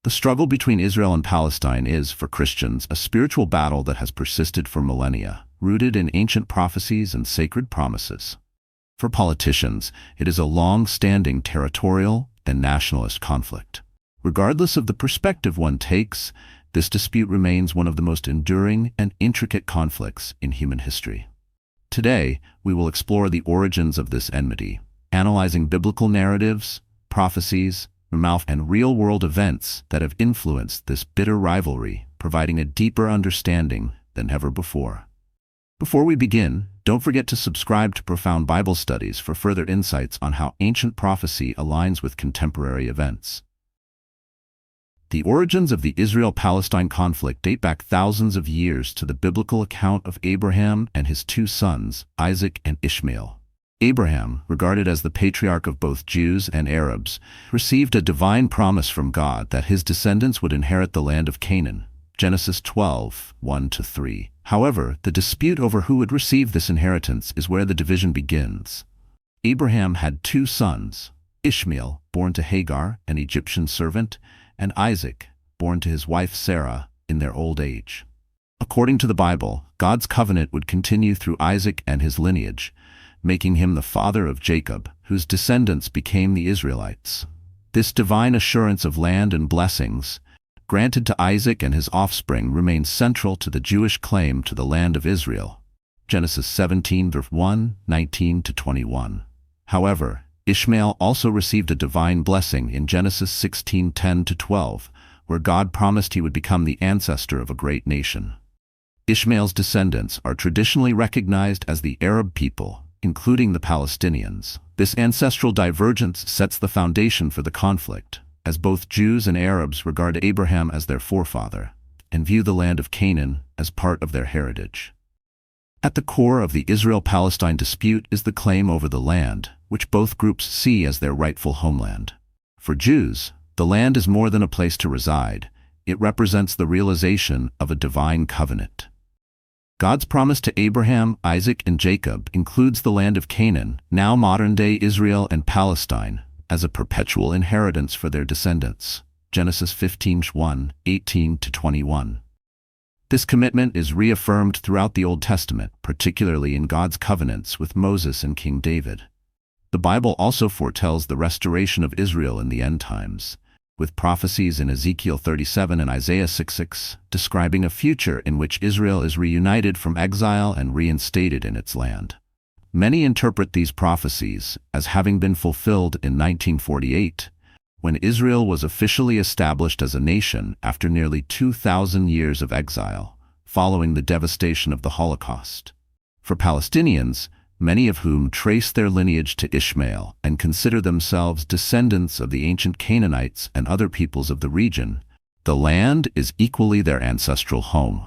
The struggle between Israel and Palestine is, for Christians, a spiritual battle that has persisted for millennia, rooted in ancient prophecies and sacred promises. For politicians, it is a long-standing territorial and nationalist conflict. Regardless of the perspective one takes, this dispute remains one of the most enduring and intricate conflicts in human history. Today, we will explore the origins of this enmity, analyzing biblical narratives, prophecies, and real-world events that have influenced this bitter rivalry, providing a deeper understanding than ever before. Before we begin, don't forget to subscribe to Profound Bible Studies for further insights on how ancient prophecy aligns with contemporary events. The origins of the Israel-Palestine conflict date back thousands of years to the biblical account of Abraham and his two sons, Isaac and Ishmael. Abraham, regarded as the patriarch of both Jews and Arabs, received a divine promise from God that his descendants would inherit the land of Canaan. Genesis 12, 1-3. However, the dispute over who would receive this inheritance is where the division begins. Abraham had two sons, Ishmael, born to Hagar, an Egyptian servant, and Isaac, born to his wife Sarah, in their old age. According to the Bible, God's covenant would continue through Isaac and his lineage, making him the father of Jacob, whose descendants became the Israelites. This divine assurance of land and blessings, granted to Isaac and his offspring, remains central to the Jewish claim to the land of Israel. Genesis 17, verse 1, 19-21. However, Ishmael also received a divine blessing in Genesis 16, 10-12, where God promised he would become the ancestor of a great nation. Ishmael's descendants are traditionally recognized as the Arab people, including the Palestinians. This ancestral divergence sets the foundation for the conflict, as both Jews and Arabs regard Abraham as their forefather and view the land of Canaan as part of their heritage. At the core of the Israel-Palestine dispute is the claim over the land, which both groups see as their rightful homeland. For Jews, the land is more than a place to reside. It represents the realization of a divine covenant. God's promise to Abraham, Isaac, and Jacob includes the land of Canaan, now modern-day Israel and Palestine, as a perpetual inheritance for their descendants. Genesis 15:1, 18-21. This commitment is reaffirmed throughout the Old Testament, particularly in God's covenants with Moses and King David. The Bible also foretells the restoration of Israel in the end times, with prophecies in Ezekiel 37 and Isaiah 6:6, describing a future in which Israel is reunited from exile and reinstated in its land. Many interpret these prophecies as having been fulfilled in 1948, when Israel was officially established as a nation after nearly 2,000 years of exile, following the devastation of the Holocaust. For Palestinians, many of whom trace their lineage to Ishmael and consider themselves descendants of the ancient Canaanites and other peoples of the region, the land is equally their ancestral home.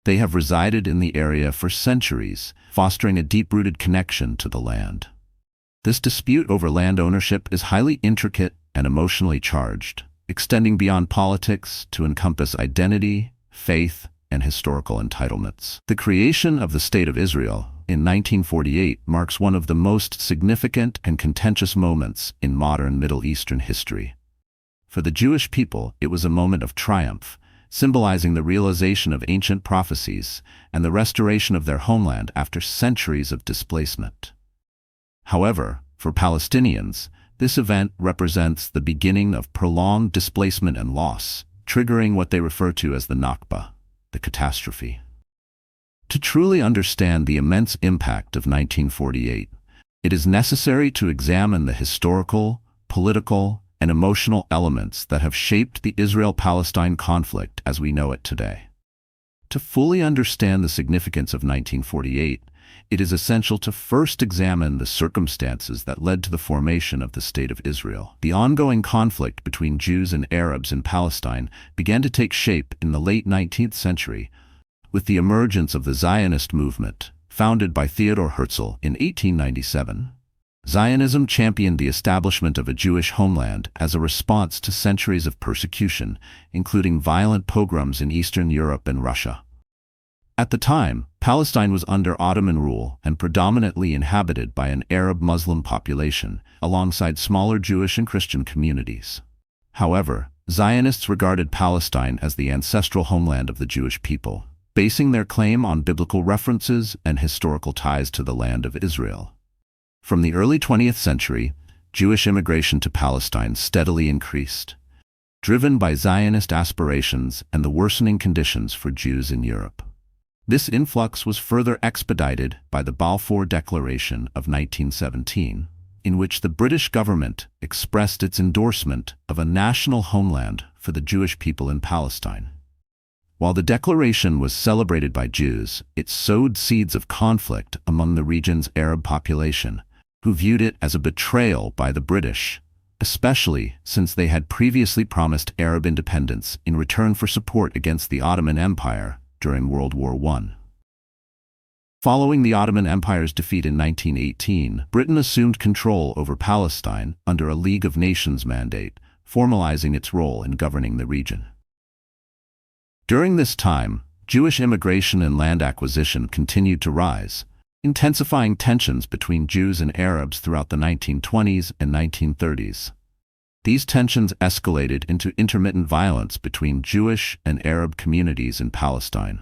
They have resided in the area for centuries, fostering a deep-rooted connection to the land. This dispute over land ownership is highly intricate and emotionally charged, extending beyond politics to encompass identity, faith, and historical entitlements. The creation of the State of Israel in 1948 marks one of the most significant and contentious moments in modern Middle Eastern history. For the Jewish people, it was a moment of triumph, symbolizing the realization of ancient prophecies and the restoration of their homeland after centuries of displacement. However, for Palestinians, this event represents the beginning of prolonged displacement and loss, triggering what they refer to as the Nakba, the catastrophe. To truly understand the immense impact of 1948, it is necessary to examine the historical, political, and emotional elements that have shaped the Israel-Palestine conflict as we know it today. To fully understand the significance of 1948, it is essential to first examine the circumstances that led to the formation of the State of Israel. The ongoing conflict between Jews and Arabs in Palestine began to take shape in the late 19th century, with the emergence of the Zionist movement, founded by Theodor Herzl in 1897. Zionism championed the establishment of a Jewish homeland as a response to centuries of persecution, including violent pogroms in Eastern Europe and Russia. At the time, Palestine was under Ottoman rule and predominantly inhabited by an Arab Muslim population, alongside smaller Jewish and Christian communities. However, Zionists regarded Palestine as the ancestral homeland of the Jewish people, basing their claim on biblical references and historical ties to the land of Israel. From the early 20th century, Jewish immigration to Palestine steadily increased, driven by Zionist aspirations and the worsening conditions for Jews in Europe. This influx was further expedited by the Balfour Declaration of 1917, in which the British government expressed its endorsement of a national homeland for the Jewish people in Palestine. While the declaration was celebrated by Jews, it sowed seeds of conflict among the region's Arab population, who viewed it as a betrayal by the British, especially since they had previously promised Arab independence in return for support against the Ottoman Empire during World War I. Following the Ottoman Empire's defeat in 1918, Britain assumed control over Palestine under a League of Nations mandate, formalizing its role in governing the region. During this time, Jewish immigration and land acquisition continued to rise, intensifying tensions between Jews and Arabs throughout the 1920s and 1930s. These tensions escalated into intermittent violence between Jewish and Arab communities in Palestine.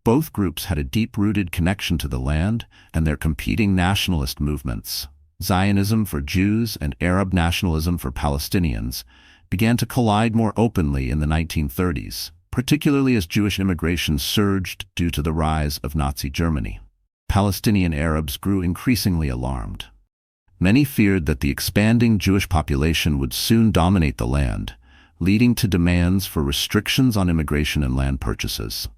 Both groups had a deep-rooted connection to the land and their competing nationalist movements, Zionism for Jews and Arab nationalism for Palestinians, began to collide more openly in the 1930s, particularly as Jewish immigration surged due to the rise of Nazi Germany. Palestinian Arabs grew increasingly alarmed. Many feared that the expanding Jewish population would soon dominate the land, leading to demands for restrictions on immigration and land purchases.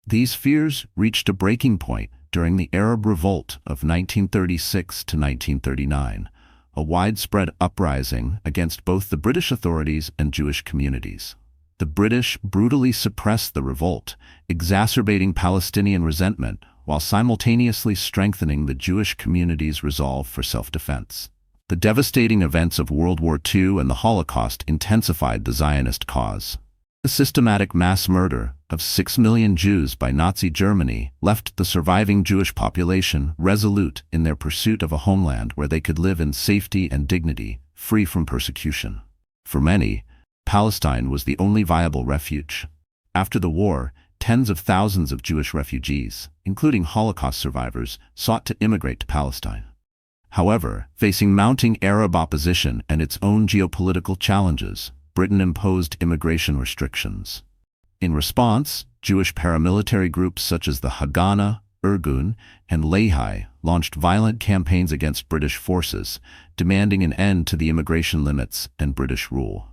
These fears reached a breaking point during the Arab Revolt of 1936 to 1939, a widespread uprising against both the British authorities and Jewish communities. The British brutally suppressed the revolt, exacerbating Palestinian resentment while simultaneously strengthening the Jewish community's resolve for self-defense. The devastating events of World War II and the Holocaust intensified the Zionist cause. The systematic mass murder of 6 million Jews by Nazi Germany left the surviving Jewish population resolute in their pursuit of a homeland where they could live in safety and dignity, free from persecution. For many, Palestine was the only viable refuge. After the war, tens of thousands of Jewish refugees, including Holocaust survivors, sought to immigrate to Palestine. However, facing mounting Arab opposition and its own geopolitical challenges, Britain imposed immigration restrictions. In response, Jewish paramilitary groups such as the Haganah, Irgun, and Lehi launched violent campaigns against British forces, demanding an end to the immigration limits and British rule.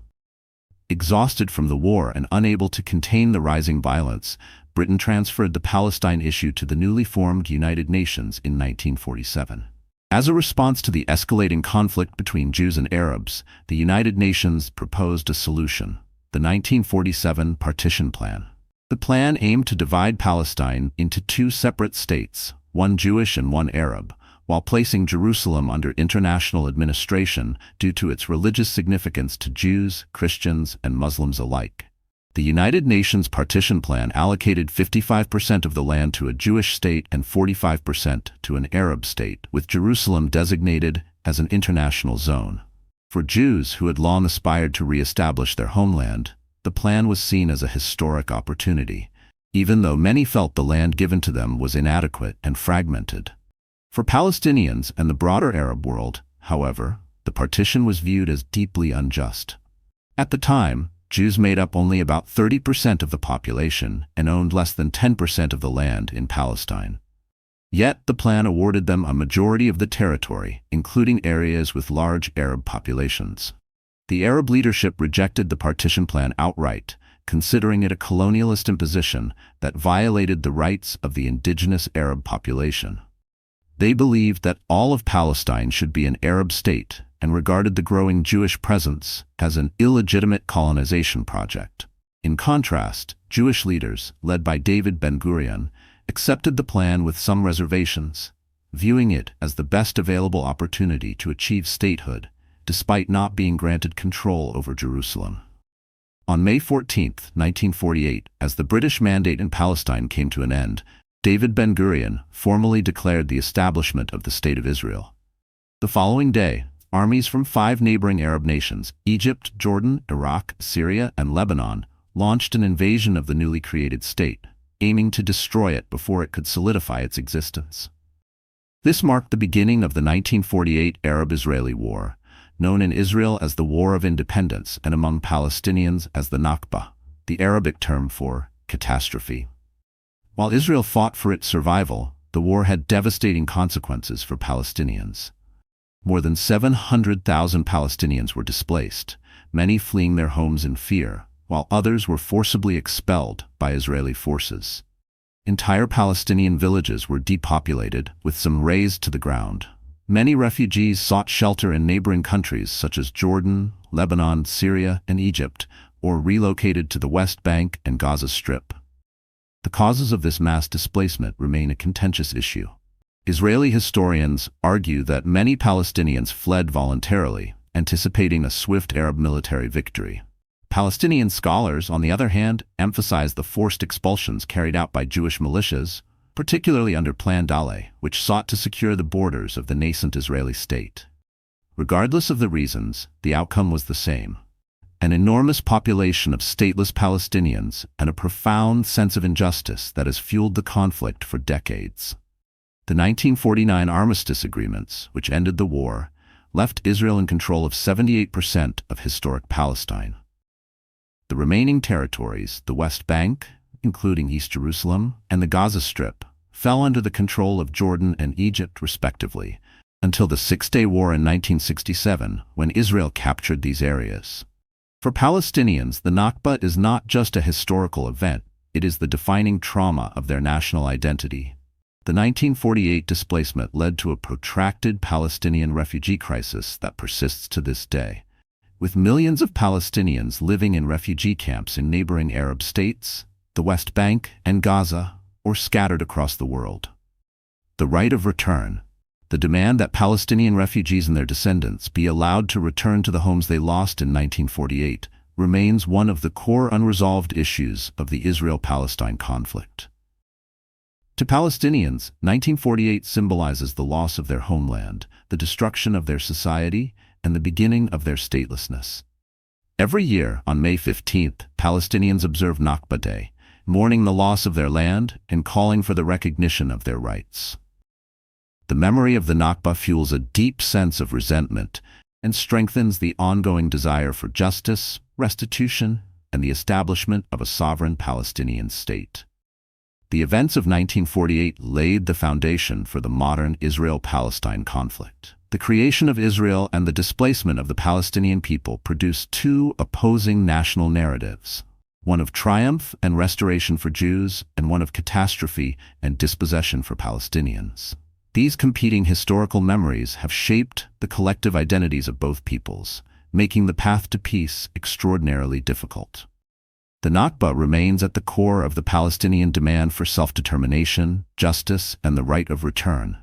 Exhausted from the war and unable to contain the rising violence, Britain transferred the Palestine issue to the newly formed United Nations in 1947. As a response to the escalating conflict between Jews and Arabs, the United Nations proposed a solution: the 1947 Partition Plan. The plan aimed to divide Palestine into two separate states, one Jewish and one Arab, while placing Jerusalem under international administration due to its religious significance to Jews, Christians, and Muslims alike. The United Nations Partition Plan allocated 55% of the land to a Jewish state and 45% to an Arab state, with Jerusalem designated as an international zone. For Jews who had long aspired to re-establish their homeland, the plan was seen as a historic opportunity, even though many felt the land given to them was inadequate and fragmented. For Palestinians and the broader Arab world, however, the partition was viewed as deeply unjust. At the time, Jews made up only about 30% of the population and owned less than 10% of the land in Palestine. Yet the plan awarded them a majority of the territory, including areas with large Arab populations. The Arab leadership rejected the partition plan outright, considering it a colonialist imposition that violated the rights of the indigenous Arab population. They believed that all of Palestine should be an Arab state and regarded the growing Jewish presence as an illegitimate colonization project. In contrast, Jewish leaders, led by David Ben-Gurion, accepted the plan with some reservations, viewing it as the best available opportunity to achieve statehood, despite not being granted control over Jerusalem. On May 14, 1948, as the British mandate in Palestine came to an end, David Ben-Gurion formally declared the establishment of the State of Israel. The following day, armies from 5 neighboring Arab nations, Egypt, Jordan, Iraq, Syria, and Lebanon, launched an invasion of the newly created state, aiming to destroy it before it could solidify its existence. This marked the beginning of the 1948 Arab-Israeli War, known in Israel as the War of Independence and among Palestinians as the Nakba, the Arabic term for catastrophe. While Israel fought for its survival, the war had devastating consequences for Palestinians. More than 700,000 Palestinians were displaced, many fleeing their homes in fear, while others were forcibly expelled by Israeli forces. Entire Palestinian villages were depopulated, with some razed to the ground. Many refugees sought shelter in neighboring countries such as Jordan, Lebanon, Syria, and Egypt, or relocated to the West Bank and Gaza Strip. The causes of this mass displacement remain a contentious issue. Israeli historians argue that many Palestinians fled voluntarily, anticipating a swift Arab military victory. Palestinian scholars, on the other hand, emphasize the forced expulsions carried out by Jewish militias, particularly under Plan Dalet, which sought to secure the borders of the nascent Israeli state. Regardless of the reasons, the outcome was the same: an enormous population of stateless Palestinians and a profound sense of injustice that has fueled the conflict for decades. The 1949 armistice agreements, which ended the war, left Israel in control of 78% of historic Palestine. The remaining territories, the West Bank, including East Jerusalem, and the Gaza Strip, fell under the control of Jordan and Egypt respectively, until the Six-Day War in 1967, when Israel captured these areas. For Palestinians, the Nakba is not just a historical event, it is the defining trauma of their national identity. The 1948 displacement led to a protracted Palestinian refugee crisis that persists to this day, with millions of Palestinians living in refugee camps in neighboring Arab states, the West Bank, and Gaza, or scattered across the world. The right of return, the demand that Palestinian refugees and their descendants be allowed to return to the homes they lost in 1948, remains one of the core unresolved issues of the Israel-Palestine conflict. To Palestinians, 1948 symbolizes the loss of their homeland, the destruction of their society, and the beginning of their statelessness. Every year, on May 15th, Palestinians observe Nakba Day, mourning the loss of their land and calling for the recognition of their rights. The memory of the Nakba fuels a deep sense of resentment and strengthens the ongoing desire for justice, restitution, and the establishment of a sovereign Palestinian state. The events of 1948 laid the foundation for the modern Israel-Palestine conflict. The creation of Israel and the displacement of the Palestinian people produced two opposing national narratives, one of triumph and restoration for Jews, and one of catastrophe and dispossession for Palestinians. These competing historical memories have shaped the collective identities of both peoples, making the path to peace extraordinarily difficult. The Nakba remains at the core of the Palestinian demand for self-determination, justice, and the right of return.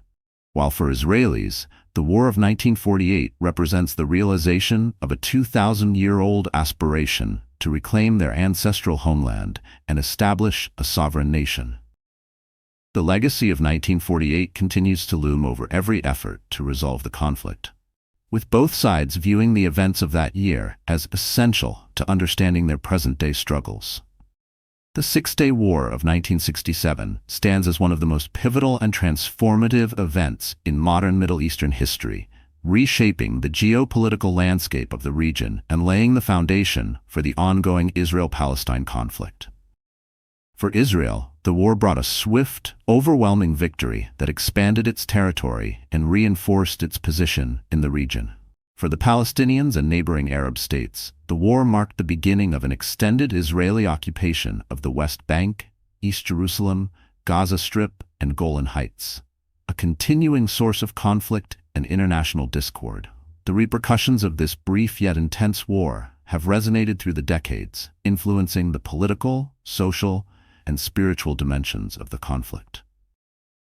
While for Israelis, the War of 1948 represents the realization of a 2,000-year-old aspiration to reclaim their ancestral homeland and establish a sovereign nation. The legacy of 1948 continues to loom over every effort to resolve the conflict, with both sides viewing the events of that year as essential to understanding their present-day struggles. The Six-Day War of 1967 stands as one of the most pivotal and transformative events in modern Middle Eastern history, reshaping the geopolitical landscape of the region and laying the foundation for the ongoing Israel-Palestine conflict. For Israel, the war brought a swift, overwhelming victory that expanded its territory and reinforced its position in the region. For the Palestinians and neighboring Arab states, the war marked the beginning of an extended Israeli occupation of the West Bank, East Jerusalem, Gaza Strip, and Golan Heights, a continuing source of conflict and international discord. The repercussions of this brief yet intense war have resonated through the decades, influencing the political, social, and spiritual dimensions of the conflict.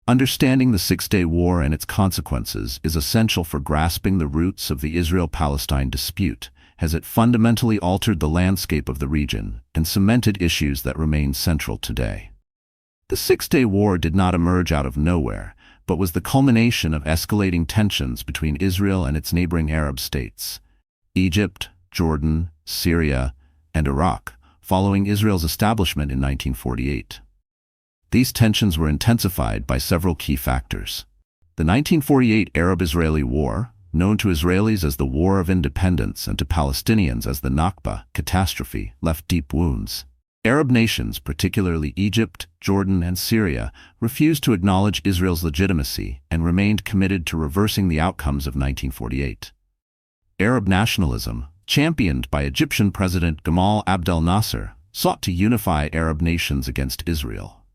Understanding the Six-Day War and its consequences is essential for grasping the roots of the Israel-Palestine dispute, as it fundamentally altered the landscape of the region and cemented issues that remain central today. The Six-Day War did not emerge out of nowhere, but was the culmination of escalating tensions between Israel and its neighboring Arab states, Egypt, Jordan, Syria, and Iraq, following Israel's establishment in 1948. These tensions were intensified by several key factors. The 1948 Arab-Israeli War, known to Israelis as the War of Independence and to Palestinians as the Nakba catastrophe, left deep wounds. Arab nations, particularly Egypt, Jordan, and Syria, refused to acknowledge Israel's legitimacy and remained committed to reversing the outcomes of 1948. Arab nationalism, championed by Egyptian President Gamal Abdel Nasser, sought to unify Arab nations against Israel.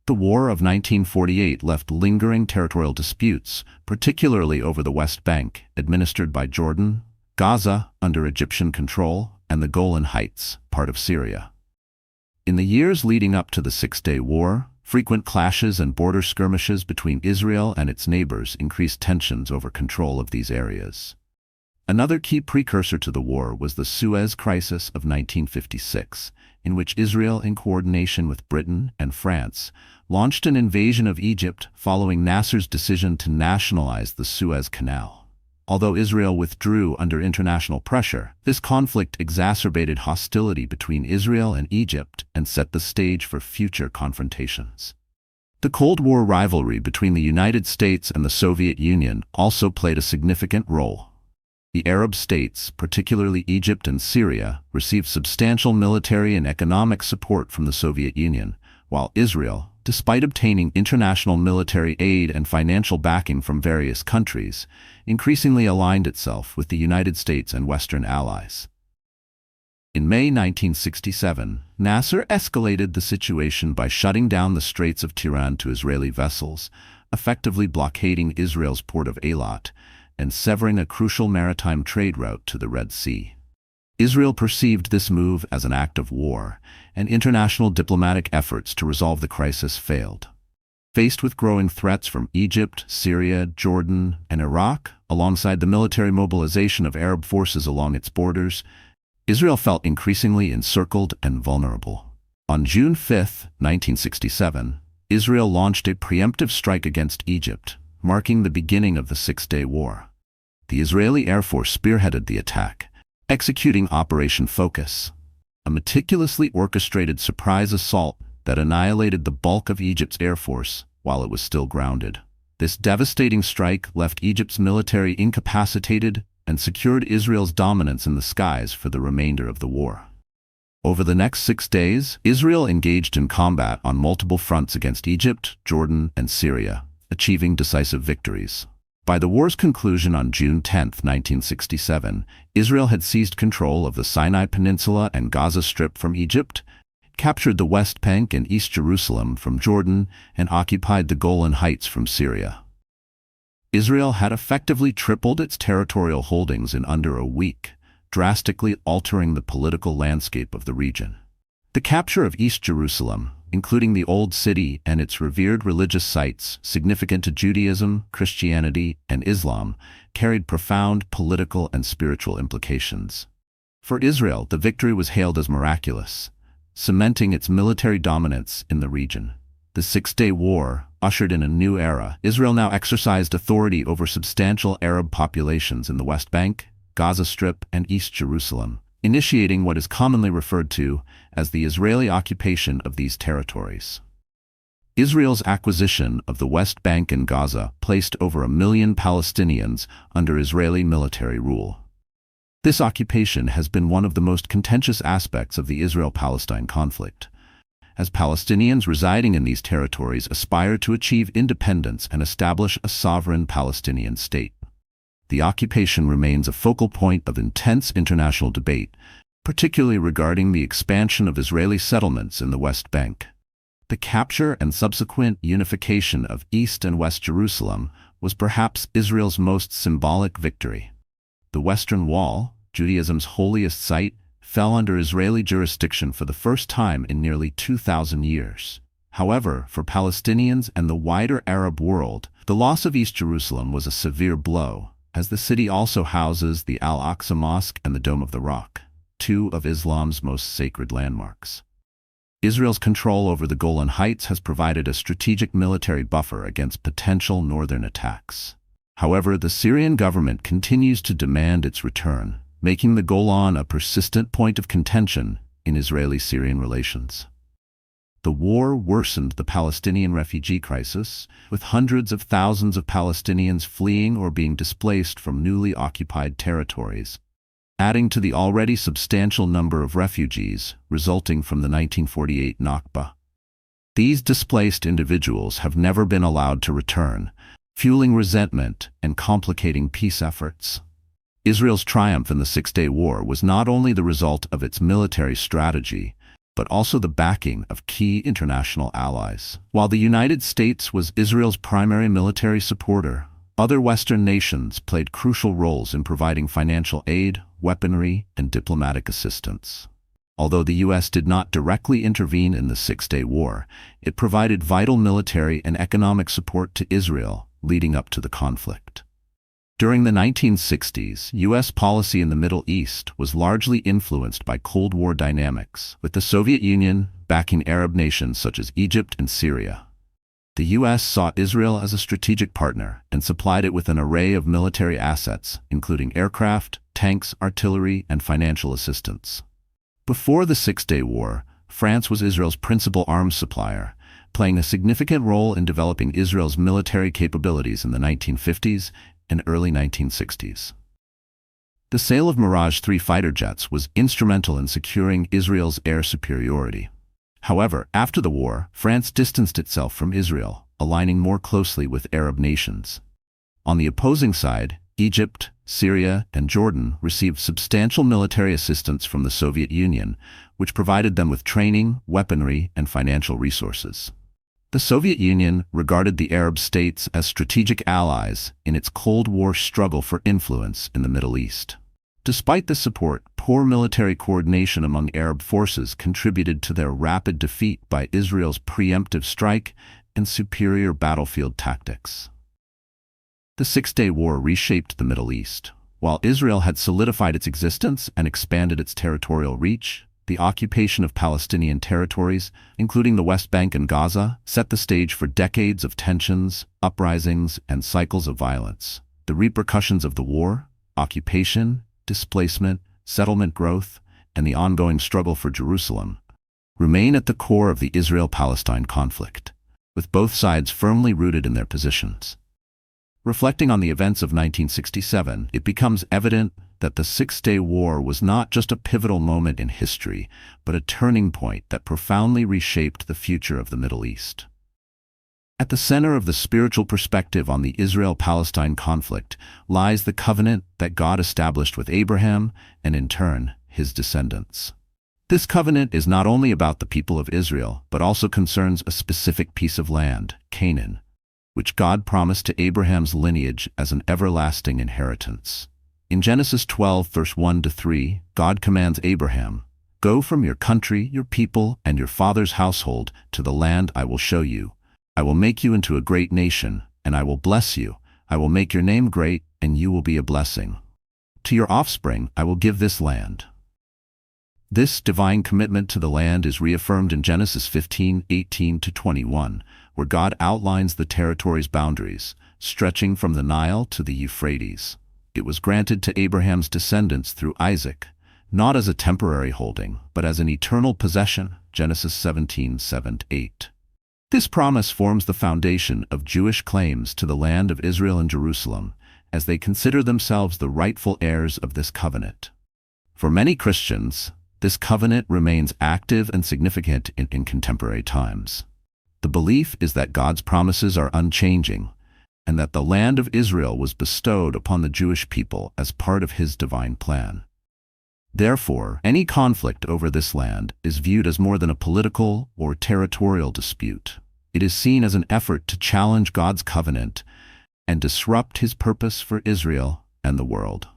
The War of 1948 left lingering territorial disputes, particularly over the West Bank, administered by Jordan, Gaza, under Egyptian control, and the Golan Heights, part of Syria. In the years leading up to the Six-Day War, frequent clashes and border skirmishes between Israel and its neighbors increased tensions over control of these areas. Another key precursor to the war was the Suez Crisis of 1956, in which Israel, in coordination with Britain and France, launched an invasion of Egypt following Nasser's decision to nationalize the Suez Canal. Although Israel withdrew under international pressure, this conflict exacerbated hostility between Israel and Egypt and set the stage for future confrontations. The Cold War rivalry between the United States and the Soviet Union also played a significant role. The Arab states, particularly Egypt and Syria, received substantial military and economic support from the Soviet Union, while Israel, despite obtaining international military aid and financial backing from various countries, increasingly aligned itself with the United States and Western allies. In May 1967, Nasser escalated the situation by shutting down the Straits of Tiran to Israeli vessels, effectively blockading Israel's port of Eilat, and severing a crucial maritime trade route to the Red Sea. Israel perceived this move as an act of war, and international diplomatic efforts to resolve the crisis failed. Faced with growing threats from Egypt, Syria, Jordan, and Iraq, alongside the military mobilization of Arab forces along its borders, Israel felt increasingly encircled and vulnerable. On June 5, 1967, Israel launched a preemptive strike against Egypt, marking the beginning of the Six-Day War. The Israeli Air Force spearheaded the attack, executing Operation Focus, a meticulously orchestrated surprise assault that annihilated the bulk of Egypt's air force while it was still grounded. This devastating strike left Egypt's military incapacitated and secured Israel's dominance in the skies for the remainder of the war. Over the next 6 days, Israel engaged in combat on multiple fronts against Egypt, Jordan, and Syria, achieving decisive victories. By the war's conclusion on June 10, 1967, Israel had seized control of the Sinai Peninsula and Gaza Strip from Egypt, captured the West Bank and East Jerusalem from Jordan, and occupied the Golan Heights from Syria. Israel had effectively tripled its territorial holdings in under a week, drastically altering the political landscape of the region. The capture of East Jerusalem, including the Old City and its revered religious sites significant to Judaism, Christianity, and Islam, carried profound political and spiritual implications. For Israel, the victory was hailed as miraculous, cementing its military dominance in the region. The Six-Day War ushered in a new era. Israel now exercised authority over substantial Arab populations in the West Bank, Gaza Strip, and East Jerusalem, initiating what is commonly referred to as the Israeli occupation of these territories. Israel's acquisition of the West Bank and Gaza placed over 1 million Palestinians under Israeli military rule. This occupation has been one of the most contentious aspects of the Israel-Palestine conflict, as Palestinians residing in these territories aspire to achieve independence and establish a sovereign Palestinian state. The occupation remains a focal point of intense international debate, particularly regarding the expansion of Israeli settlements in the West Bank. The capture and subsequent unification of East and West Jerusalem was perhaps Israel's most symbolic victory. The Western Wall, Judaism's holiest site, fell under Israeli jurisdiction for the first time in nearly 2,000 years. However, for Palestinians and the wider Arab world, the loss of East Jerusalem was a severe blow, as the city also houses the Al-Aqsa Mosque and the Dome of the Rock, two of Islam's most sacred landmarks. Israel's control over the Golan Heights has provided a strategic military buffer against potential northern attacks. However, the Syrian government continues to demand its return, making the Golan a persistent point of contention in Israeli-Syrian relations. The war worsened the Palestinian refugee crisis, with hundreds of thousands of Palestinians fleeing or being displaced from newly occupied territories, adding to the already substantial number of refugees resulting from the 1948 Nakba. These displaced individuals have never been allowed to return, fueling resentment and complicating peace efforts. Israel's triumph in the Six-Day War was not only the result of its military strategy, but also the backing of key international allies. While the United States was Israel's primary military supporter, other Western nations played crucial roles in providing financial aid, weaponry, and diplomatic assistance. Although the U.S. did not directly intervene in the Six-Day War, it provided vital military and economic support to Israel leading up to the conflict. During the 1960s, U.S. policy in the Middle East was largely influenced by Cold War dynamics, with the Soviet Union backing Arab nations such as Egypt and Syria. The U.S. saw Israel as a strategic partner and supplied it with an array of military assets, including aircraft, tanks, artillery, and financial assistance. Before the Six-Day War, France was Israel's principal arms supplier, playing a significant role in developing Israel's military capabilities in the 1950s and early 1960s. The sale of Mirage 3 fighter jets was instrumental in securing Israel's air superiority. However, after the war, France distanced itself from Israel, aligning more closely with Arab nations. On the opposing side, Egypt, Syria, and Jordan received substantial military assistance from the Soviet Union, which provided them with training, weaponry, and financial resources. The Soviet Union regarded the Arab states as strategic allies in its Cold War struggle for influence in the Middle East. Despite this support, poor military coordination among Arab forces contributed to their rapid defeat by Israel's preemptive strike and superior battlefield tactics. The Six-Day War reshaped the Middle East. While Israel had solidified its existence and expanded its territorial reach, the occupation of Palestinian territories, including the West Bank and Gaza, set the stage for decades of tensions, uprisings, and cycles of violence. The repercussions of the war, occupation, displacement, settlement growth, and the ongoing struggle for Jerusalem remain at the core of the Israel-Palestine conflict, with both sides firmly rooted in their positions. Reflecting on the events of 1967, it becomes evident that the Six-Day War was not just a pivotal moment in history, but a turning point that profoundly reshaped the future of the Middle East. At the center of the spiritual perspective on the Israel-Palestine conflict lies the covenant that God established with Abraham and, in turn, his descendants. This covenant is not only about the people of Israel, but also concerns a specific piece of land, Canaan, which God promised to Abraham's lineage as an everlasting inheritance. In Genesis 12, verse 1-3, God commands Abraham, "Go from your country, your people, and your father's household to the land I will show you. I will make you into a great nation, and I will bless you. I will make your name great, and you will be a blessing. To your offspring I will give this land." This divine commitment to the land is reaffirmed in Genesis 15:18-21, where God outlines the territory's boundaries, stretching from the Nile to the Euphrates. It was granted to Abraham's descendants through Isaac, not as a temporary holding, but as an eternal possession, Genesis 17:7-8. This promise forms the foundation of Jewish claims to the land of Israel and Jerusalem, as they consider themselves the rightful heirs of this covenant. For many Christians, this covenant remains active and significant in contemporary times. The belief is that God's promises are unchanging, and that the land of Israel was bestowed upon the Jewish people as part of his divine plan. Therefore, any conflict over this land is viewed as more than a political or territorial dispute. It is seen as an effort to challenge God's covenant and disrupt his purpose for Israel and the world.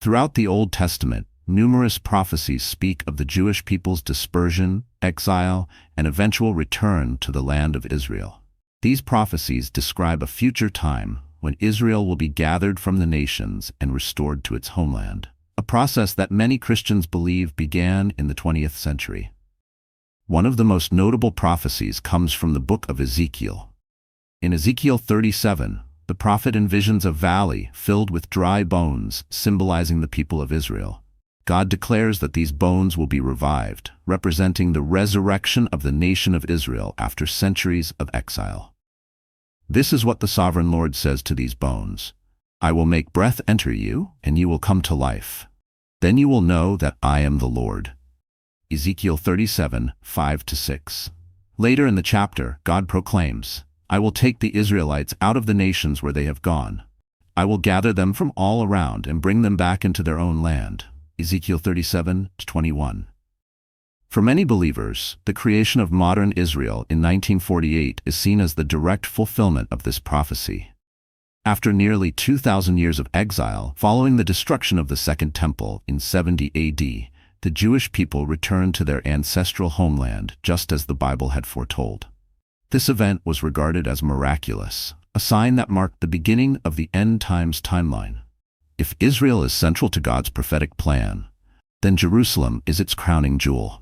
Throughout the Old Testament, numerous prophecies speak of the Jewish people's dispersion, exile, and eventual return to the land of Israel. These prophecies describe a future time when Israel will be gathered from the nations and restored to its homeland, a process that many Christians believe began in the 20th century. One of the most notable prophecies comes from the book of Ezekiel. In Ezekiel 37, the prophet envisions a valley filled with dry bones, symbolizing the people of Israel. God declares that these bones will be revived, representing the resurrection of the nation of Israel after centuries of exile. This is what the sovereign Lord says to these bones: I will make breath enter you, and you will come to life. Then you will know that I am the Lord. Ezekiel 37, 5-6. Later in the chapter, God proclaims, I will take the Israelites out of the nations where they have gone. I will gather them from all around and bring them back into their own land. Ezekiel 37-21. For many believers, the creation of modern Israel in 1948 is seen as the direct fulfillment of this prophecy. After nearly 2,000 years of exile, following the destruction of the Second Temple in 70 AD, the Jewish people returned to their ancestral homeland just as the Bible had foretold. This event was regarded as miraculous, a sign that marked the beginning of the end times timeline. If Israel is central to God's prophetic plan, then Jerusalem is its crowning jewel.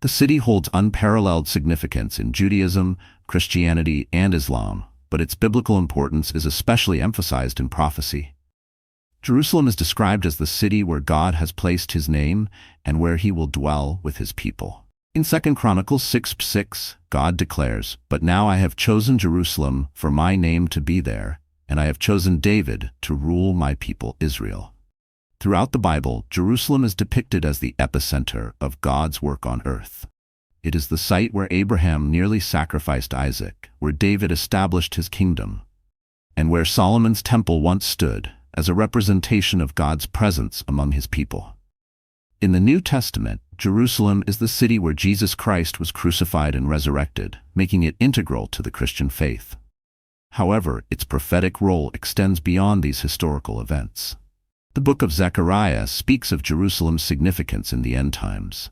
The city holds unparalleled significance in Judaism, Christianity, and Islam, but its biblical importance is especially emphasized in prophecy. Jerusalem is described as the city where God has placed his name and where he will dwell with his people. In 2 Chronicles 6:6, God declares, But now I have chosen Jerusalem for my name to be there, and I have chosen David to rule my people Israel. Throughout the Bible, Jerusalem is depicted as the epicenter of God's work on earth. It is the site where Abraham nearly sacrificed Isaac, where David established his kingdom, and where Solomon's temple once stood as a representation of God's presence among his people. In the New Testament, Jerusalem is the city where Jesus Christ was crucified and resurrected, making it integral to the Christian faith. However, its prophetic role extends beyond these historical events. The book of Zechariah speaks of Jerusalem's significance in the end times.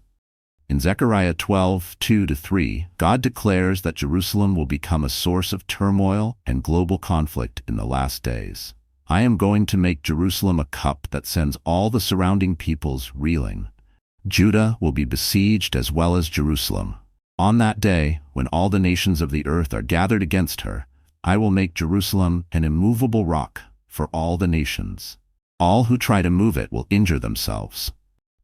In Zechariah 12:2-3, God declares that Jerusalem will become a source of turmoil and global conflict in the last days. I am going to make Jerusalem a cup that sends all the surrounding peoples reeling. Judah will be besieged as well as Jerusalem. On that day, when all the nations of the earth are gathered against her, I will make Jerusalem an immovable rock for all the nations. All who try to move it will injure themselves.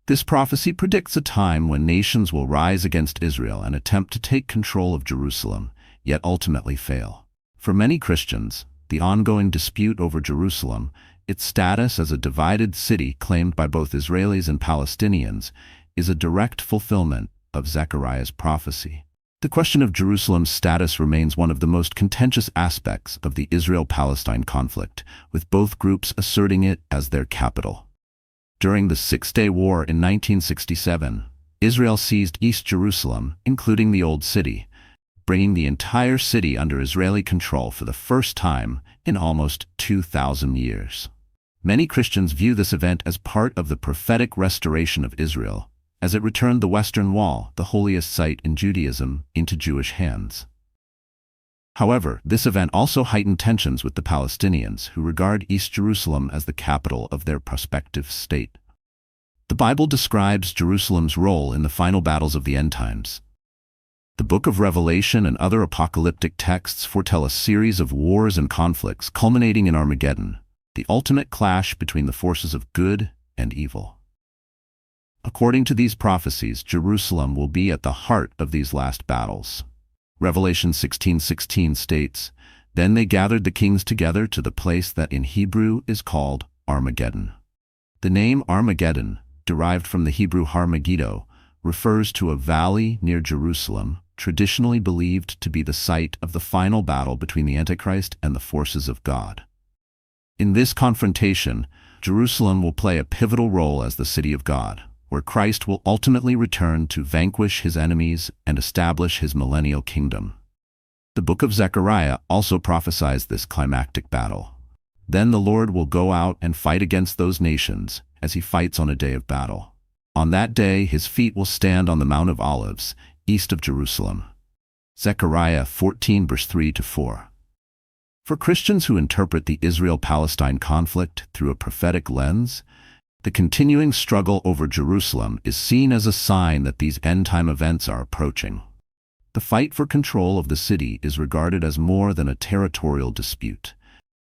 This prophecy predicts a time when nations will rise against Israel and attempt to take control of Jerusalem, yet ultimately fail. For many Christians, the ongoing dispute over Jerusalem, its status as a divided city claimed by both Israelis and Palestinians, is a direct fulfillment of Zechariah's prophecy. The question of Jerusalem's status remains one of the most contentious aspects of the Israel-Palestine conflict, with both groups asserting it as their capital. During the Six-Day War in 1967, Israel seized East Jerusalem, including the Old City, bringing the entire city under Israeli control for the first time in almost 2,000 years. Many Christians view this event as part of the prophetic restoration of Israel, as it returned the Western Wall, the holiest site in Judaism, into Jewish hands. However, this event also heightened tensions with the Palestinians, who regard East Jerusalem as the capital of their prospective state. The Bible describes Jerusalem's role in the final battles of the end times. The book of Revelation and other apocalyptic texts foretell a series of wars and conflicts culminating in Armageddon, the ultimate clash between the forces of good and evil. According to these prophecies, Jerusalem will be at the heart of these last battles. Revelation 16:16 states, Then they gathered the kings together to the place that in Hebrew is called Armageddon. The name Armageddon, derived from the Hebrew Har Megiddo, refers to a valley near Jerusalem, traditionally believed to be the site of the final battle between the Antichrist and the forces of God. In this confrontation, Jerusalem will play a pivotal role as the city of God, where Christ will ultimately return to vanquish his enemies and establish his millennial kingdom. The book of Zechariah also prophesies this climactic battle. Then the Lord will go out and fight against those nations, as he fights on a day of battle. On that day his feet will stand on the Mount of Olives, east of Jerusalem. Zechariah 14 verse 3-4. For Christians who interpret the Israel-Palestine conflict through a prophetic lens, the continuing struggle over Jerusalem is seen as a sign that these end-time events are approaching. The fight for control of the city is regarded as more than a territorial dispute.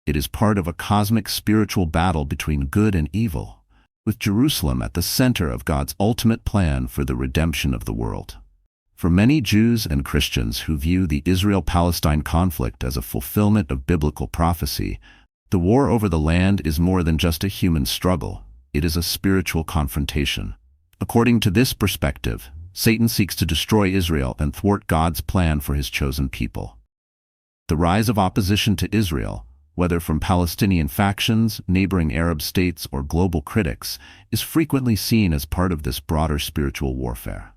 It is part of a cosmic spiritual battle between good and evil, with Jerusalem at the center of God's ultimate plan for the redemption of the world. For many Jews and Christians who view the Israel-Palestine conflict as a fulfillment of biblical prophecy, the war over the land is more than just a human struggle. It is a spiritual confrontation. According to this perspective, Satan seeks to destroy Israel and thwart God's plan for his chosen people. The rise of opposition to Israel, whether from Palestinian factions, neighboring Arab states, or global critics, is frequently seen as part of this broader spiritual warfare.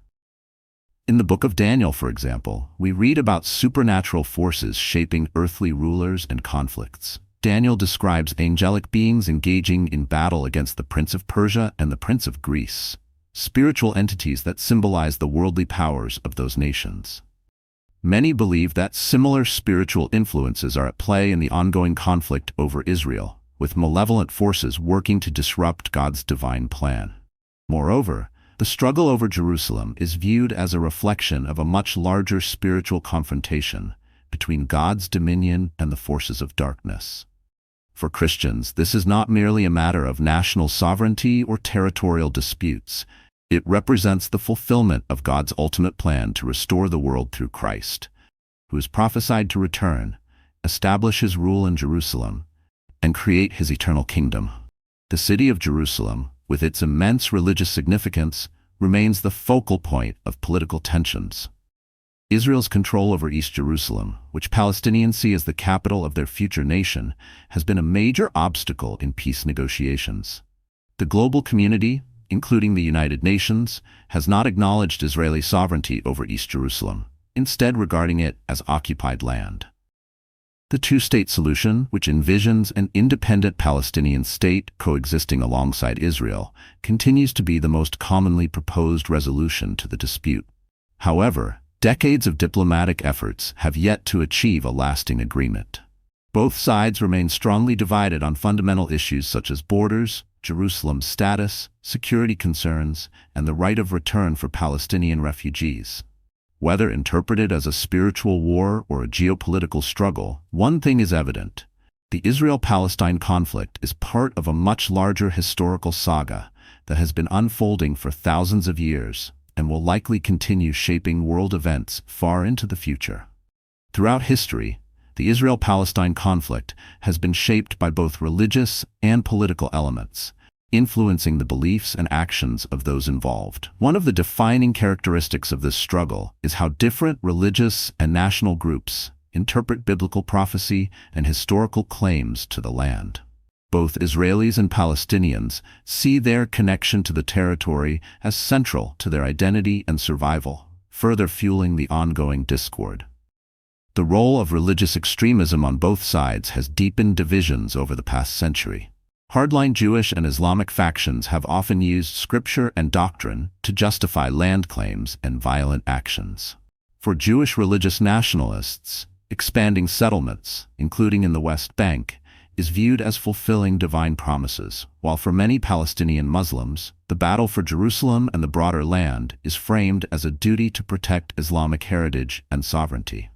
In the book of Daniel, for example, we read about supernatural forces shaping earthly rulers and conflicts. Daniel describes angelic beings engaging in battle against the prince of Persia and the prince of Greece, spiritual entities that symbolize the worldly powers of those nations. Many believe that similar spiritual influences are at play in the ongoing conflict over Israel, with malevolent forces working to disrupt God's divine plan. Moreover, the struggle over Jerusalem is viewed as a reflection of a much larger spiritual confrontation between God's dominion and the forces of darkness. For Christians, this is not merely a matter of national sovereignty or territorial disputes. It represents the fulfillment of God's ultimate plan to restore the world through Christ, who is prophesied to return, establish his rule in Jerusalem, and create his eternal kingdom. The city of Jerusalem, with its immense religious significance, remains the focal point of political tensions. Israel's control over East Jerusalem, which Palestinians see as the capital of their future nation, has been a major obstacle in peace negotiations. The global community, including the United Nations, has not acknowledged Israeli sovereignty over East Jerusalem, instead regarding it as occupied land. The two-state solution, which envisions an independent Palestinian state coexisting alongside Israel, continues to be the most commonly proposed resolution to the dispute. However, decades of diplomatic efforts have yet to achieve a lasting agreement. Both sides remain strongly divided on fundamental issues such as borders, Jerusalem's status, security concerns, and the right of return for Palestinian refugees. Whether interpreted as a spiritual war or a geopolitical struggle, one thing is evident: the Israel-Palestine conflict is part of a much larger historical saga that has been unfolding for thousands of years and will likely continue shaping world events far into the future. Throughout history, the Israel-Palestine conflict has been shaped by both religious and political elements, influencing the beliefs and actions of those involved. One of the defining characteristics of this struggle is how different religious and national groups interpret biblical prophecy and historical claims to the land. Both Israelis and Palestinians see their connection to the territory as central to their identity and survival, further fueling the ongoing discord. The role of religious extremism on both sides has deepened divisions over the past century. Hardline Jewish and Islamic factions have often used scripture and doctrine to justify land claims and violent actions. For Jewish religious nationalists, expanding settlements, including in the West Bank, is viewed as fulfilling divine promises, while for many Palestinian Muslims, the battle for Jerusalem and the broader land is framed as a duty to protect Islamic heritage and sovereignty.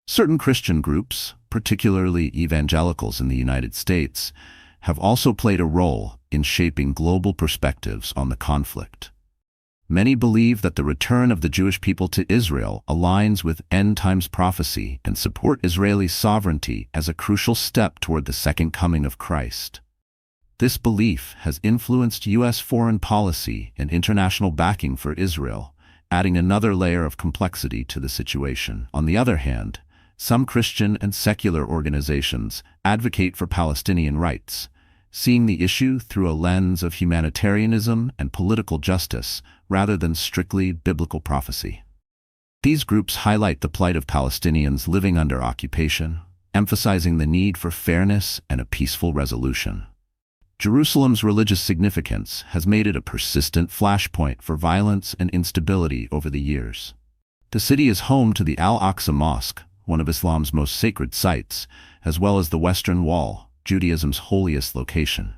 Certain Christian groups, particularly evangelicals in the United States, have also played a role in shaping global perspectives on the conflict. Many believe that the return of the Jewish people to Israel aligns with end-times prophecy and support Israeli sovereignty as a crucial step toward the second coming of Christ. This belief has influenced U.S. foreign policy and international backing for Israel, adding another layer of complexity to the situation. On the other hand, some Christian and secular organizations advocate for Palestinian rights, seeing the issue through a lens of humanitarianism and political justice rather than strictly biblical prophecy. These groups highlight the plight of Palestinians living under occupation, emphasizing the need for fairness and a peaceful resolution. Jerusalem's religious significance has made it a persistent flashpoint for violence and instability over the years. The city is home to the Al-Aqsa Mosque, one of Islam's most sacred sites, as well as the Western Wall, Judaism's holiest location.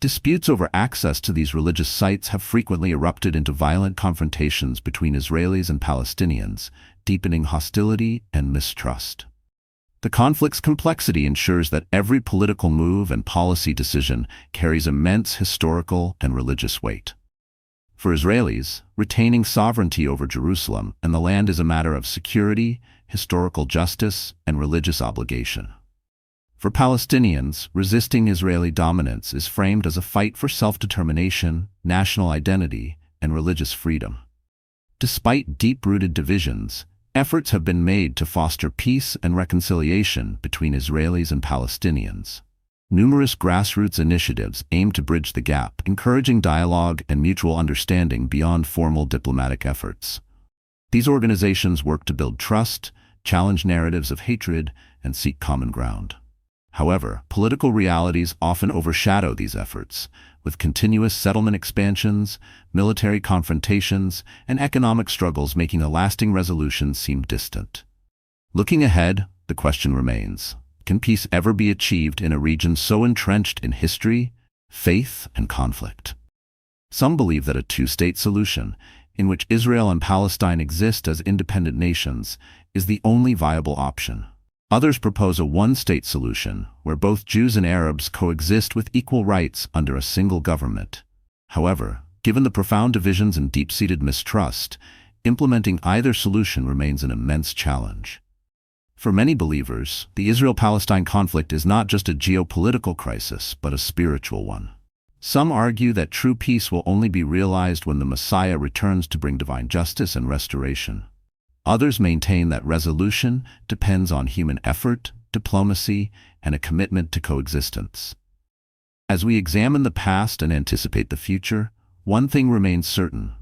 Disputes over access to these religious sites have frequently erupted into violent confrontations between Israelis and Palestinians, deepening hostility and mistrust. The conflict's complexity ensures that every political move and policy decision carries immense historical and religious weight. For Israelis, retaining sovereignty over Jerusalem and the land is a matter of security, historical justice, and religious obligation. For Palestinians, resisting Israeli dominance is framed as a fight for self-determination, national identity, and religious freedom. Despite deep-rooted divisions, efforts have been made to foster peace and reconciliation between Israelis and Palestinians. Numerous grassroots initiatives aim to bridge the gap, encouraging dialogue and mutual understanding beyond formal diplomatic efforts. These organizations work to build trust, challenge narratives of hatred, and seek common ground. However, political realities often overshadow these efforts, with continuous settlement expansions, military confrontations, and economic struggles making a lasting resolution seem distant. Looking ahead, the question remains: can peace ever be achieved in a region so entrenched in history, faith, and conflict? Some believe that a two-state solution, in which Israel and Palestine exist as independent nations, is the only viable option. Others propose a one-state solution, where both Jews and Arabs coexist with equal rights under a single government. However, given the profound divisions and deep-seated mistrust, implementing either solution remains an immense challenge. For many believers, the Israel-Palestine conflict is not just a geopolitical crisis, but a spiritual one. Some argue that true peace will only be realized when the Messiah returns to bring divine justice and restoration. Others maintain that resolution depends on human effort, diplomacy, and a commitment to coexistence. As we examine the past and anticipate the future, one thing remains certain: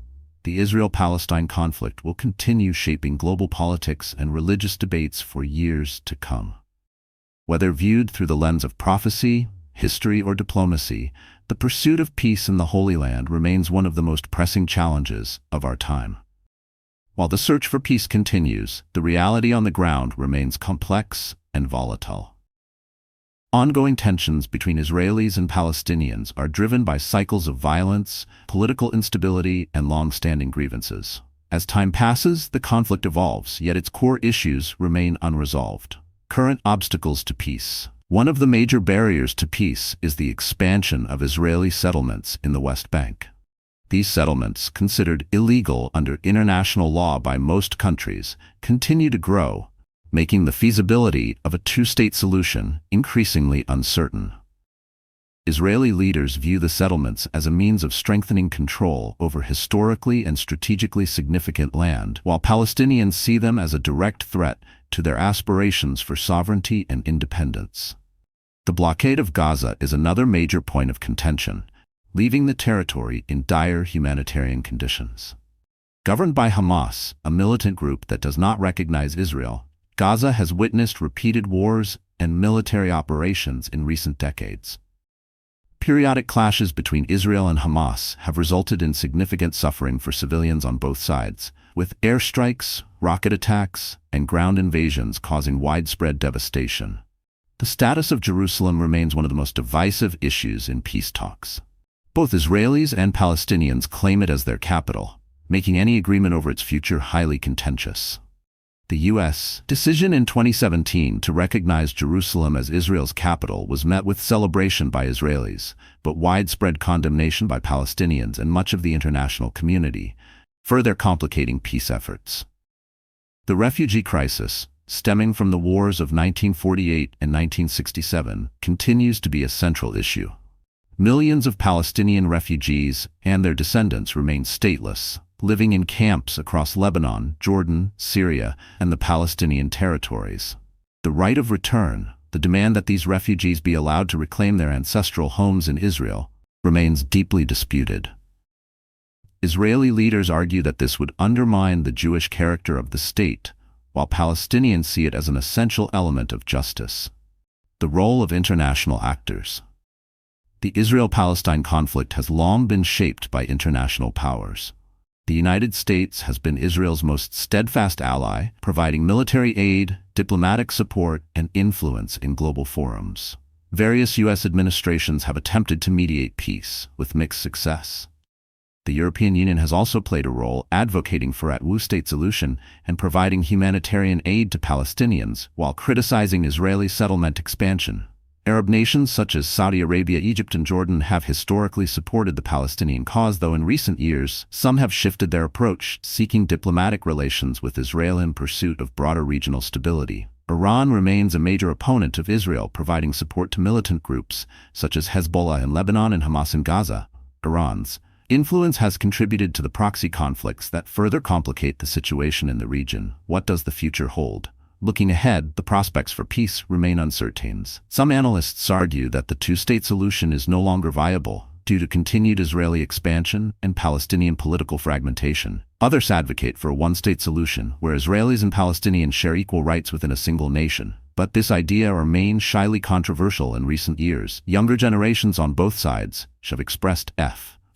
the Israel-Palestine conflict will continue shaping global politics and religious debates for years to come. Whether viewed through the lens of prophecy, history, or diplomacy, the pursuit of peace in the Holy Land remains one of the most pressing challenges of our time. While the search for peace continues, the reality on the ground remains complex and volatile. Ongoing tensions between Israelis and Palestinians are driven by cycles of violence, political instability, and long-standing grievances. As time passes, the conflict evolves, yet its core issues remain unresolved. Current obstacles to peace. One of the major barriers to peace is the expansion of Israeli settlements in the West Bank. These settlements, considered illegal under international law by most countries, continue to grow, making the feasibility of a two-state solution increasingly uncertain. Israeli leaders view the settlements as a means of strengthening control over historically and strategically significant land, while Palestinians see them as a direct threat to their aspirations for sovereignty and independence. The blockade of Gaza is another major point of contention, leaving the territory in dire humanitarian conditions. Governed by Hamas, a militant group that does not recognize Israel, Gaza has witnessed repeated wars and military operations in recent decades. Periodic clashes between Israel and Hamas have resulted in significant suffering for civilians on both sides, with airstrikes, rocket attacks, and ground invasions causing widespread devastation. The status of Jerusalem remains one of the most divisive issues in peace talks. Both Israelis and Palestinians claim it as their capital, making any agreement over its future highly contentious. The U.S. decision in 2017 to recognize Jerusalem as Israel's capital was met with celebration by Israelis, but widespread condemnation by Palestinians and much of the international community, further complicating peace efforts. The refugee crisis, stemming from the wars of 1948 and 1967, continues to be a central issue. Millions of Palestinian refugees and their descendants remain stateless, living in camps across Lebanon, Jordan, Syria, and the Palestinian territories. The right of return, the demand that these refugees be allowed to reclaim their ancestral homes in Israel, remains deeply disputed. Israeli leaders argue that this would undermine the Jewish character of the state, while Palestinians see it as an essential element of justice. The role of international actors. The Israel-Palestine conflict has long been shaped by international powers. The United States has been Israel's most steadfast ally, providing military aid, diplomatic support, and influence in global forums. Various U.S. administrations have attempted to mediate peace, with mixed success. The European Union has also played a role advocating for a two-state solution and providing humanitarian aid to Palestinians while criticizing Israeli settlement expansion. Arab nations such as Saudi Arabia, Egypt, and Jordan have historically supported the Palestinian cause, though in recent years, some have shifted their approach, seeking diplomatic relations with Israel in pursuit of broader regional stability. Iran remains a major opponent of Israel, providing support to militant groups such as Hezbollah in Lebanon and Hamas in Gaza. Iran's influence has contributed to the proxy conflicts that further complicate the situation in the region. What does the future hold? Looking ahead, the prospects for peace remain uncertain. Some analysts argue that the two-state solution is no longer viable due to continued Israeli expansion and Palestinian political fragmentation. Others advocate for a one-state solution where Israelis and Palestinians share equal rights within a single nation. But this idea remains highly controversial in recent years. Younger generations on both sides have expressed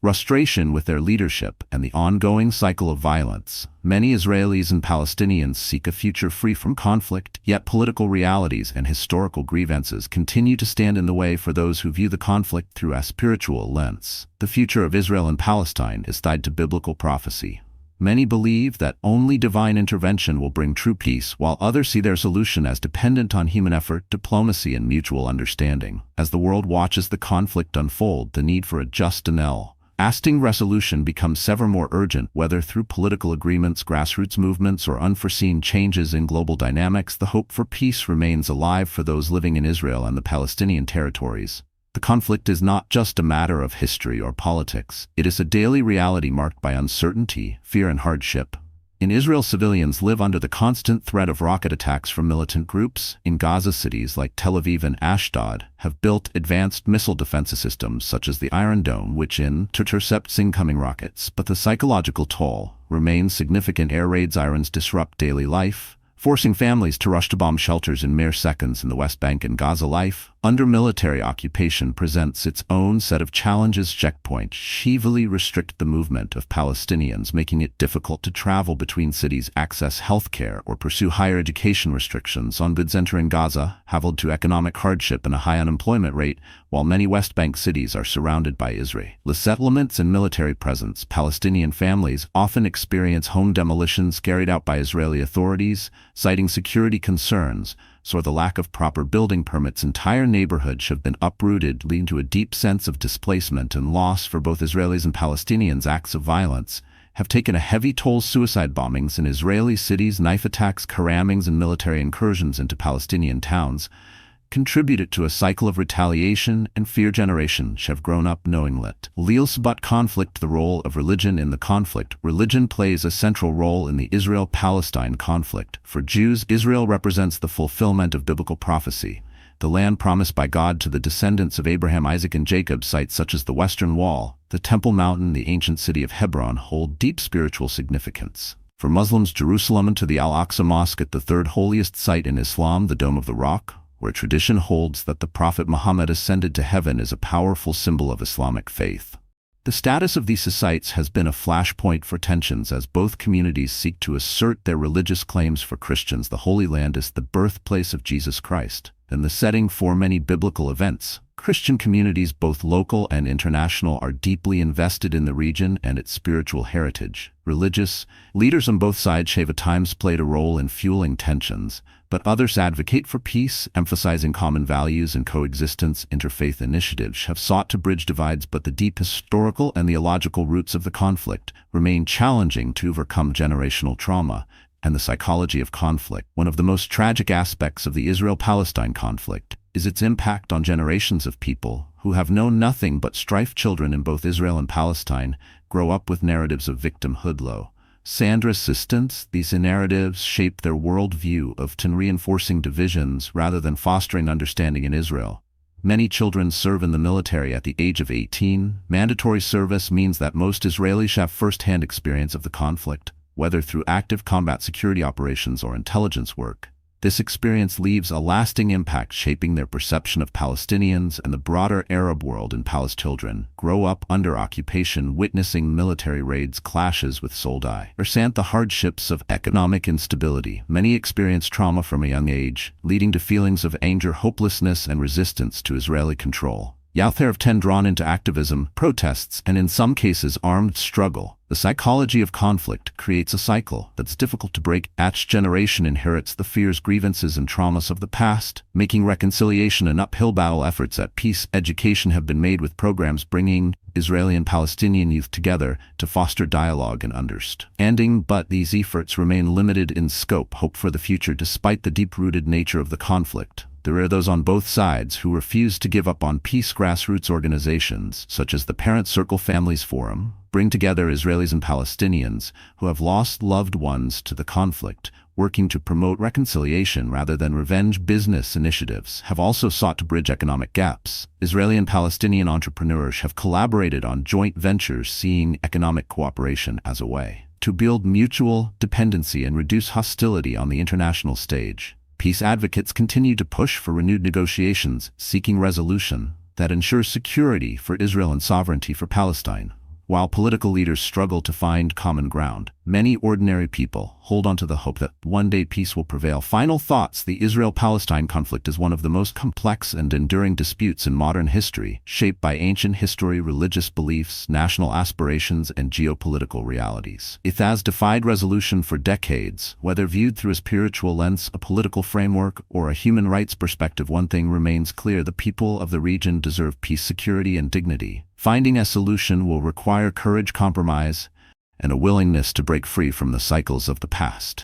frustration with their leadership and the ongoing cycle of violence. Many Israelis and Palestinians seek a future free from conflict, yet political realities and historical grievances continue to stand in the way for those who view the conflict through a spiritual lens. The future of Israel and Palestine is tied to biblical prophecy. Many believe that only divine intervention will bring true peace, while others see their solution as dependent on human effort, diplomacy, and mutual understanding. As the world watches the conflict unfold, the need for a just and lasting resolution becomes ever more urgent. Whether through political agreements, grassroots movements, or unforeseen changes in global dynamics, the hope for peace remains alive for those living in Israel and the Palestinian territories. The conflict is not just a matter of history or politics. It is a daily reality marked by uncertainty, fear, and hardship. In Israel, civilians live under the constant threat of rocket attacks from militant groups. In Gaza, cities like Tel Aviv and Ashdod have built advanced missile defense systems such as the Iron Dome, which intercepts incoming rockets. But the psychological toll remains significant. Air raids, sirens disrupt daily life, forcing families to rush to bomb shelters in mere seconds. In the West Bank and Gaza, life under military occupation presents its own set of challenges. Checkpoints heavily restrict the movement of Palestinians, making it difficult to travel between cities, access healthcare, or pursue higher education. Restrictions on goods entering Gaza have led to economic hardship and a high unemployment rate, while many West Bank cities are surrounded by Israeli settlements and military presence. Palestinian families often experience home demolitions carried out by Israeli authorities, citing security concerns, or the lack of proper building permits. Entire neighborhoods have been uprooted, leading to a deep sense of displacement and loss for both Israelis and Palestinians. Acts of violence have taken a heavy toll. Suicide bombings in Israeli cities, knife attacks, car rammings, and military incursions into Palestinian towns contributed to a cycle of retaliation and fear. Generations have grown up knowing that but conflict. The role of religion in the conflict. Religion plays a central role in the Israel-Palestine conflict. For Jews, Israel represents the fulfillment of biblical prophecy. The land promised by God to the descendants of Abraham, Isaac, and Jacob. Sites such as the Western Wall, the Temple Mountain, the ancient city of Hebron hold deep spiritual significance. For Muslims, Jerusalem to the Al-Aqsa Mosque, at the third holiest site in Islam, the Dome of the Rock, where tradition holds that the Prophet Muhammad ascended to heaven, is a powerful symbol of Islamic faith. The status of these sites has been a flashpoint for tensions as both communities seek to assert their religious claims. For Christians, the Holy Land is the birthplace of Jesus Christ and the setting for many biblical events. Christian communities, both local and international, are deeply invested in the region and its spiritual heritage. Religious leaders on both sides have at times played a role in fueling tensions, but others advocate for peace, emphasizing common values and coexistence. Interfaith initiatives have sought to bridge divides, but the deep historical and theological roots of the conflict remain challenging to overcome. Generational trauma and the psychology of conflict. One of the most tragic aspects of the Israel-Palestine conflict is its impact on generations of people who have known nothing but strife. Children in both Israel and Palestine grow up with narratives of victimhood, resistance. These narratives shape their worldview, often reinforcing divisions rather than fostering understanding. In Israel, many children serve in the military at the age of 18. Mandatory service means that most Israelis have first-hand experience of the conflict, whether through active combat security operations or intelligence work. This experience leaves a lasting impact, shaping their perception of Palestinians and the broader Arab world. In Palestine, children grow up under occupation, witnessing military raids, clashes with soldats, or the hardships of economic instability. Many experience trauma from a young age, leading to feelings of anger, hopelessness, and resistance to Israeli control. Youth are often drawn into activism, protests, and in some cases armed struggle. The psychology of conflict creates a cycle that's difficult to break. Each generation inherits the fears, grievances, and traumas of the past, making reconciliation an uphill battle. Efforts at peace education have been made, with programs bringing Israeli and Palestinian youth together to foster dialogue and understanding, but these efforts remain limited in scope. Hope for the future. Despite the deep-rooted nature of the conflict, there are those on both sides who refuse to give up on peace. Grassroots organizations, such as the Parent Circle Families Forum, bring together Israelis and Palestinians who have lost loved ones to the conflict, working to promote reconciliation rather than revenge. Business initiatives have also sought to bridge economic gaps. Israeli and Palestinian entrepreneurs have collaborated on joint ventures, seeing economic cooperation as a way to build mutual dependency and reduce hostility on the international stage. Peace advocates continue to push for renewed negotiations, seeking resolution that ensures security for Israel and sovereignty for Palestine. While political leaders struggle to find common ground, many ordinary people hold on to the hope that one day peace will prevail. Final thoughts. The Israel-Palestine conflict is one of the most complex and enduring disputes in modern history, shaped by ancient history, religious beliefs, national aspirations, and geopolitical realities. It has defied resolution for decades. Whether viewed through a spiritual lens, a political framework, or a human rights perspective, one thing remains clear: the people of the region deserve peace, security, and dignity. Finding a solution will require courage, compromise, and a willingness to break free from the cycles of the past.